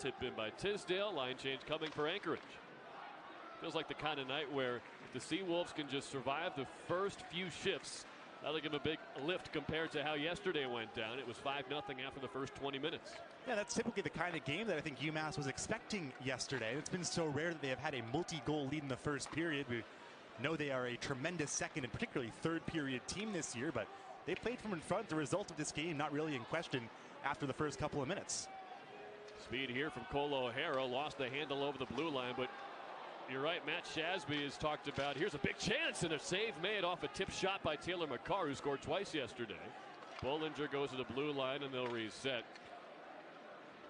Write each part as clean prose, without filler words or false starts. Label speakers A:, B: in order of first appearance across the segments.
A: Hit in by Tisdale, line change coming for Anchorage. Feels like the kind of night where if the Seawolves can just survive the first few shifts, that'll give them a big lift compared to how yesterday went down. It was 5-0 after the first 20 minutes.
B: Yeah, that's typically the kind of game that I think UMass was expecting yesterday. It's been so rare that they have had a multi-goal lead in the first period. We know they are a tremendous second and particularly third period team this year, but they played from in front. The result of this game not really in question after the first couple of minutes.
A: Speed here from Cole O'Hara, lost the handle over the blue line, but you're right, Matt Shasby has talked about, here's a big chance and a save made off a tip shot by Taylor McCarr, who scored twice yesterday. Bollinger goes to the blue line and they'll reset.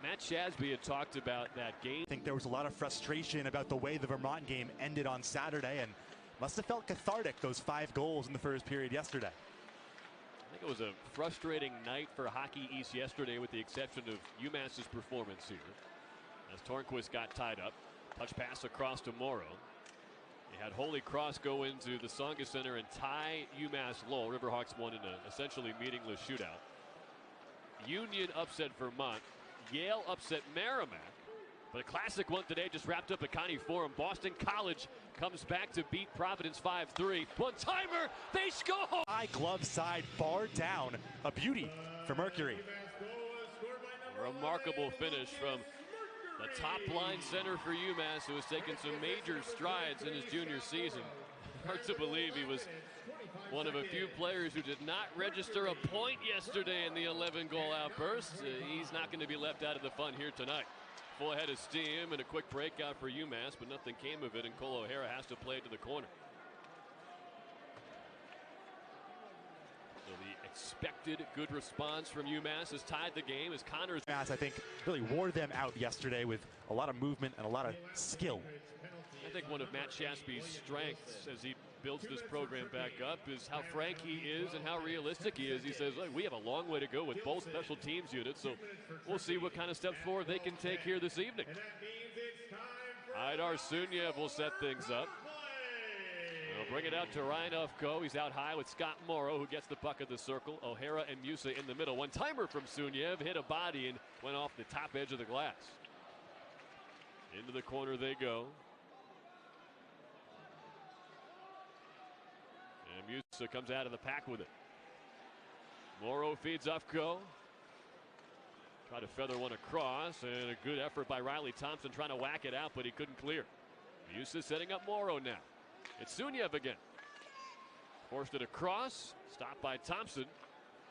A: Matt Shasby had talked about that game.
B: I think there was a lot of frustration about the way the Vermont game ended on Saturday, and must have felt cathartic, those 5 goals in the first period yesterday.
A: I think it was a frustrating night for Hockey East yesterday, with the exception of UMass's performance here, as Tornquist got tied up. Touch pass across to Morrow. They had Holy Cross go into the Tsonga Center and tie UMass low. Riverhawks won in an essentially meaningless shootout. Union upset Vermont. Yale upset Merrimack. But a classic one today just wrapped up at Connie Forum. Boston College comes back to beat Providence 5-3. One-timer, they score!
B: High glove side, bar down. A beauty for Mercury.
A: A remarkable finish from the top line center for UMass, who has taken some major strides in his junior season. Hard to believe he was one of a few players who did not register a point yesterday in the 11-goal outburst. He's not going to be left out of the fun here tonight. Full head of steam and a quick breakout for UMass, but nothing came of it, and Cole O'Hara has to play it to the corner. So the expected good response from UMass has tied the game as Connors.
B: UMass, I think, really wore them out yesterday with a lot of movement and a lot of skill.
A: I think one of Matt Shasby's strengths as he builds this program back up is how frank he is and how realistic he is. He says, look, we have a long way to go with both special teams units, so we'll see what kind of steps forward they can take here this evening. Aidar Sunyev will set things up. They'll bring it out to Ryan Ufko. He's out high with Scott Morrow, who gets the puck at the circle. O'Hara and Musa in the middle. One-timer from Sunyev, hit a body and went off the top edge of the glass. Into the corner they go. And Musa comes out of the pack with it. Morrow feeds Ufko. Try to feather one across, and a good effort by Riley Thompson trying to whack it out, but he couldn't clear. Musa setting up Morrow now. It's Sunyev again. Forced it across, stopped by Thompson.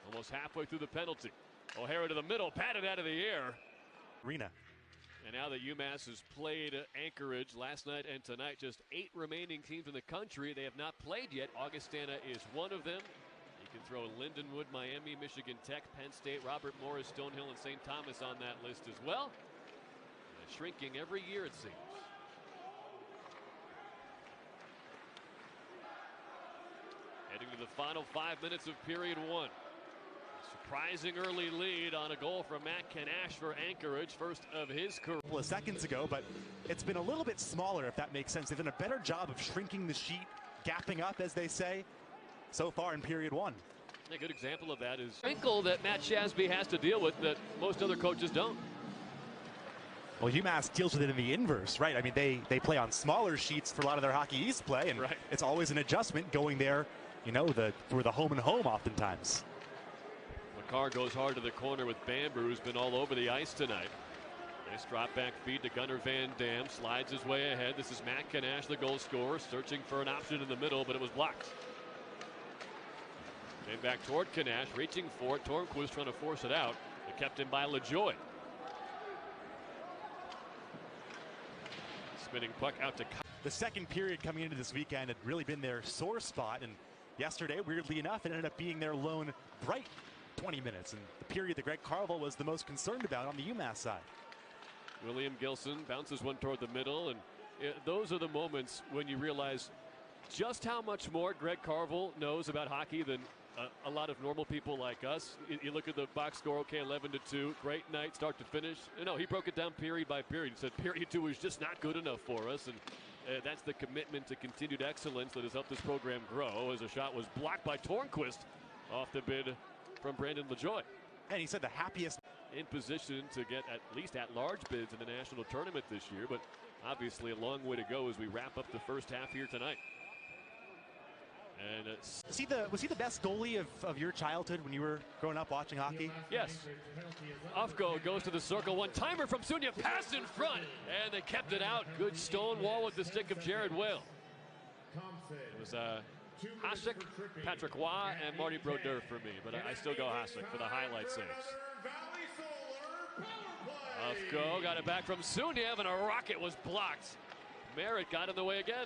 A: Almost halfway through the penalty. O'Hara to the middle, patted out of the air.
B: Arena.
A: And now that UMass has played Anchorage last night and tonight, just 8 remaining teams in the country they have not played yet. Augustana is one of them. You can throw Lindenwood, Miami, Michigan Tech, Penn State, Robert Morris, Stonehill, and St. Thomas on that list as well. And shrinking every year, it seems. Heading to the final 5 minutes of period 1. Surprising early lead on a goal from Matt Kinash for Anchorage, first of his career.
B: A couple of seconds ago, but it's been a little bit smaller, if that makes sense. They've done a better job of shrinking the sheet, gapping up, as they say, so far in period 1.
A: A good example of that is wrinkle that Matt Shasby has to deal with that most other coaches don't.
B: Well, UMass deals with it in the inverse, right? I mean, they play on smaller sheets for a lot of their Hockey East play, and
A: right. It's
B: always an adjustment going there, you know, for the home and home oftentimes.
A: McCarr goes hard to the corner with Bamber, who's been all over the ice tonight. Nice drop back feed to Gunnar Van Dam, slides his way ahead. This is Matt Kinash, the goal scorer, searching for an option in the middle, but it was blocked. Came back toward Kinash, reaching for it. Tornquist trying to force it out, but kept him by LaJoy. Spinning puck out to...
B: The second period coming into this weekend had really been their sore spot, and yesterday, weirdly enough, it ended up being their lone bright 20 minutes, and the period that Greg Carville was the most concerned about on the UMass side.
A: William Gilson bounces one toward the middle, and those are the moments when you realize just how much more Greg Carville knows about hockey than a lot of normal people like us. You look at the box score, okay, 11-2, great night, start to finish. No, he broke it down period by period. He said period 2 was just not good enough for us, and that's the commitment to continued excellence that has helped this program grow, as a shot was blocked by Tornquist off the bid from Brandon LaJoy.
B: And he said the happiest
A: in position to get at least at-large bids in the national tournament this year, but obviously a long way to go as we wrap up the first half here tonight. And
B: was he the best goalie of your childhood when you were growing up watching hockey?
A: Yes. Ufko goes to the circle. One-timer from Sunya. Pass in front. And they kept it out. Good stone wall with the stick of Jared Whale. It was Hasek, Patrick Waugh, and Marty Brodeur for me. But I still go Hasek for the highlight saves. Ufko got it back from Sunya, and a rocket was blocked. Merritt got in the way again.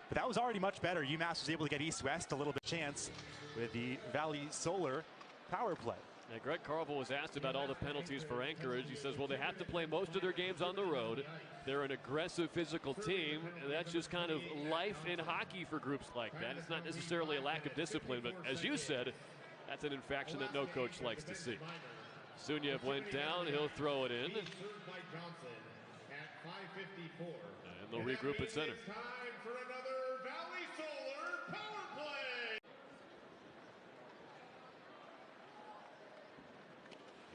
B: But that was already much better. UMass was able to get east-west a little bit chance with the Valley Solar power play.
A: Now, Greg Carvel was asked about all the penalties for Anchorage. He says, well, they have to play most of their games on the road. They're an aggressive physical team. And that's just kind of life in hockey for groups like that. It's not necessarily a lack of discipline, but as you said, that's an infraction that no coach likes to see. Sunyev went down. He'll throw it in. And they'll regroup at center.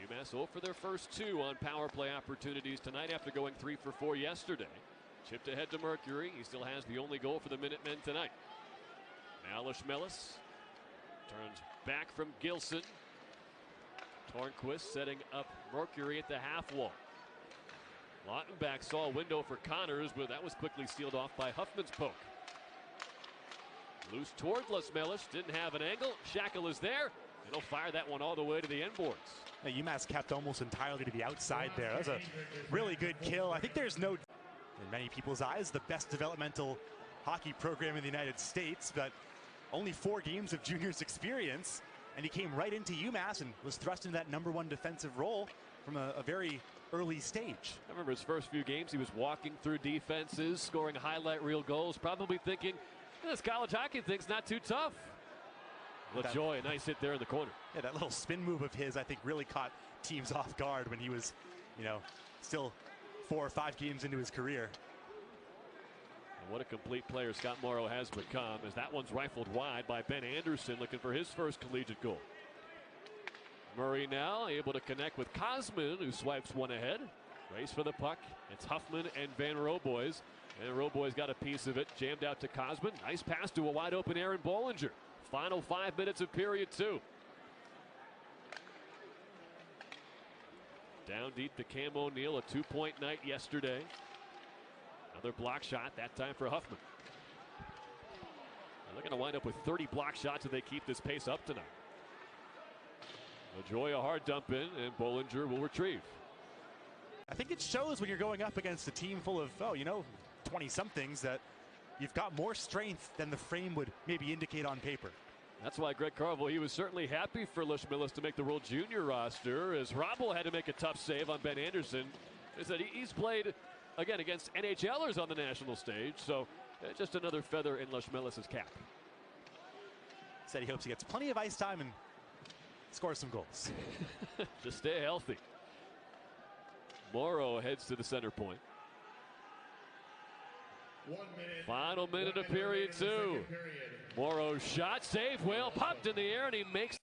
A: UMass 0 for their first 2 on power play opportunities tonight after going 3 for 4 yesterday. Chipped ahead to Mercury. He still has the only goal for the Minutemen tonight. Now Lashmelis turns back from Gilson. Tornquist setting up Mercury at the half wall. Lautenbach saw a window for Connors, but that was quickly sealed off by Huffman's poke. Loose toward Lashmelis. Didn't have an angle. Shackle is there. And he'll fire that one all the way to the end boards.
B: UMass kept almost entirely to the outside there. That was a really good kill. I think there's no, in many people's eyes, the best developmental hockey program in the United States, but only 4 games of juniors experience, and he came right into UMass and was thrust into that #1 defensive role from a very early stage.
A: I remember his first few games, he was walking through defenses, scoring highlight reel goals, probably thinking, this college hockey thing's not too tough. LaJoy, a nice hit there in the corner.
B: Yeah, that little spin move of his, I think, really caught teams off guard when he was, still 4 or 5 games into his career.
A: And what a complete player Scott Morrow has become, as that one's rifled wide by Ben Anderson, looking for his first collegiate goal. Murray now able to connect with Cosman, who swipes one ahead. Race for the puck. It's Huffman and Van Roboys. And Roboys got a piece of it, jammed out to Cosman. Nice pass to a wide open Aaron Bollinger. Final 5 minutes of period 2. Down deep to Cam O'Neill, a 2-point night yesterday. Another block shot, that time for Huffman. And they're going to wind up with 30 block shots if they keep this pace up tonight. LaJoy a hard dump in, and Bollinger will retrieve.
B: I think it shows when you're going up against a team full of, 20-somethings that you've got more strength than the frame would maybe indicate on paper.
A: That's why Greg Carvel, he was certainly happy for Lashmelis to make the World Junior roster, as Robble had to make a tough save on Ben Anderson. He said he's played, again, against NHLers on the national stage, so just another feather in Lashmelis' cap.
B: Said he hopes he gets plenty of ice time and scores some goals.
A: Just stay healthy. Morrow heads to the center point. Final minute of period 2. Morrow's shot, save, Whale popped in the air, and he makes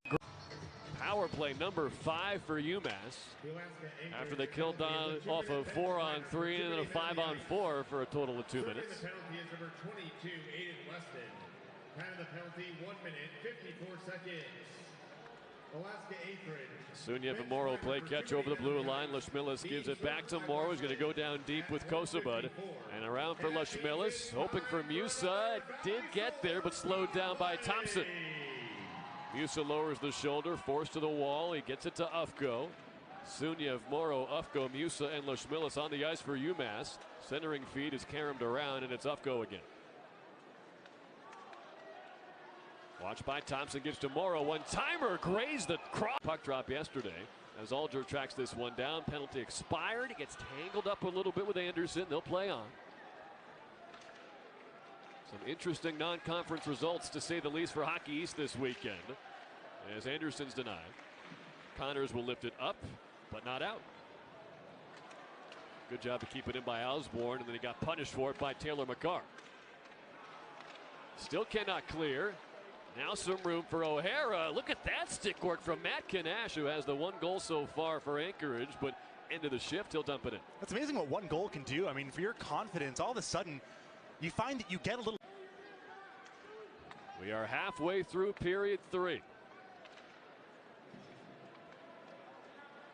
A: power play number 5 for UMass. After they killed on off of 4-on-3 and then a 5-on-4 for a total of 2 minutes.
C: Penalty is number 22, Aiden Weston. Time of the penalty, 1 minute, 54 seconds. Alaska Anchorage.
A: Sunyev and Morrow play catch over the blue line. Lashmelis gives it back to Morrow. He's going to go down deep with Kosabud. And around for Lashmelis, hoping for Musa. It did get there, but slowed down by Thompson. Musa lowers the shoulder, forced to the wall. He gets it to Ufko. Sunyev, Morrow, Ufko, Musa, and Lashmelis on the ice for UMass. Centering feed is caromed around, and it's Ufko again. Watched by Thompson, gives to Morrow. One-timer grazed the cross. Puck drop yesterday as Alger tracks this one down. Penalty expired. He gets tangled up a little bit with Anderson. They'll play on. Some interesting non-conference results, to say the least, for Hockey East this weekend, as Anderson's denied. Connors will lift it up, but not out. Good job to keep it in by Osborne, and then he got punished for it by Taylor McCarr. Still cannot clear. Now some room for O'Hara. Look at that stick work from Matt Kinash, who has the 1 goal so far for Anchorage, but end of the shift, he'll dump it in.
B: That's amazing what 1 goal can do. I mean, for your confidence, all of a sudden, you find that you get a little.
A: We are halfway through period 3.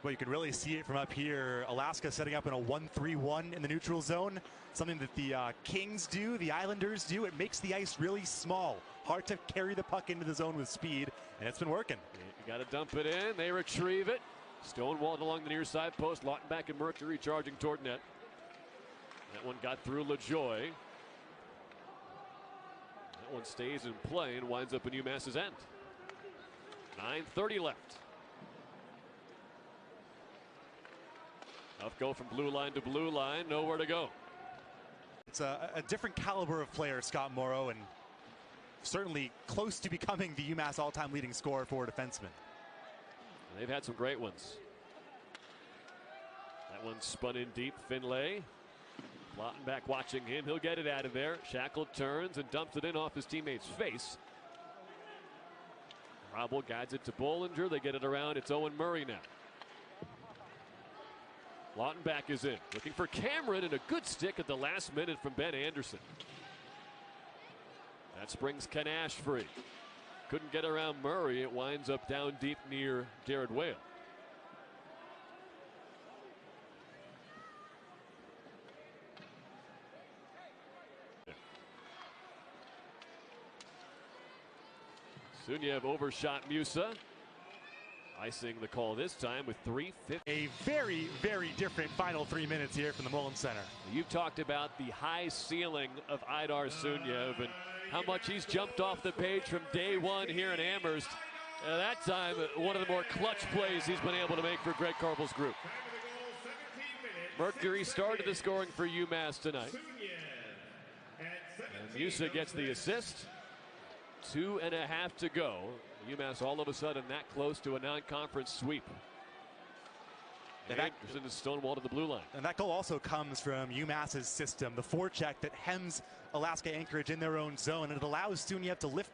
B: Well, you can really see it from up here. Alaska setting up in a 1-3-1 in the neutral zone. Something that the Kings do, the Islanders do. It makes the ice really small. Hard to carry the puck into the zone with speed, and it's been working.
A: You got to dump it in. They retrieve it. Stonewalled along the near side post. Lautenbach and Mercury charging toward net. That one got through LaJoy. That one stays in play and winds up in UMass's end. 9:30 left. Tough go from blue line to blue line. Nowhere to go.
B: It's a different caliber of player, Scott Morrow, and certainly close to becoming the UMass all-time leading scorer for a defenseman.
A: They've had some great ones. That one spun in deep. Finlay. Lautenbach watching him. He'll get it out of there. Shackle turns and dumps it in off his teammate's face. Robble guides it to Bollinger. They get it around. It's Owen Murray now. Lautenbach is in. Looking for Cameron, and a good stick at the last minute from Ben Anderson. That springs Kinash free. Couldn't get around Murray. It winds up down deep near Jared Whale. Suniev overshot Musa. Icing the call this time with 3:50.
B: A very, very different final 3 minutes here from the Mullen Center.
A: You've talked about the high ceiling of Idar Suniev and how much he's jumped off the page from day one here in Amherst. That time, one of the more clutch plays he's been able to make for Greg Carvel's group. Mercury started the scoring for UMass tonight. And Musa gets the assist. 2.5 to go. UMass all of a sudden that close to a non-conference sweep. And Anderson is stonewalled to the blue line.
B: And that goal also comes from UMass's system, the forecheck that hems Alaska Anchorage in their own zone, and it allows Suniev to lift the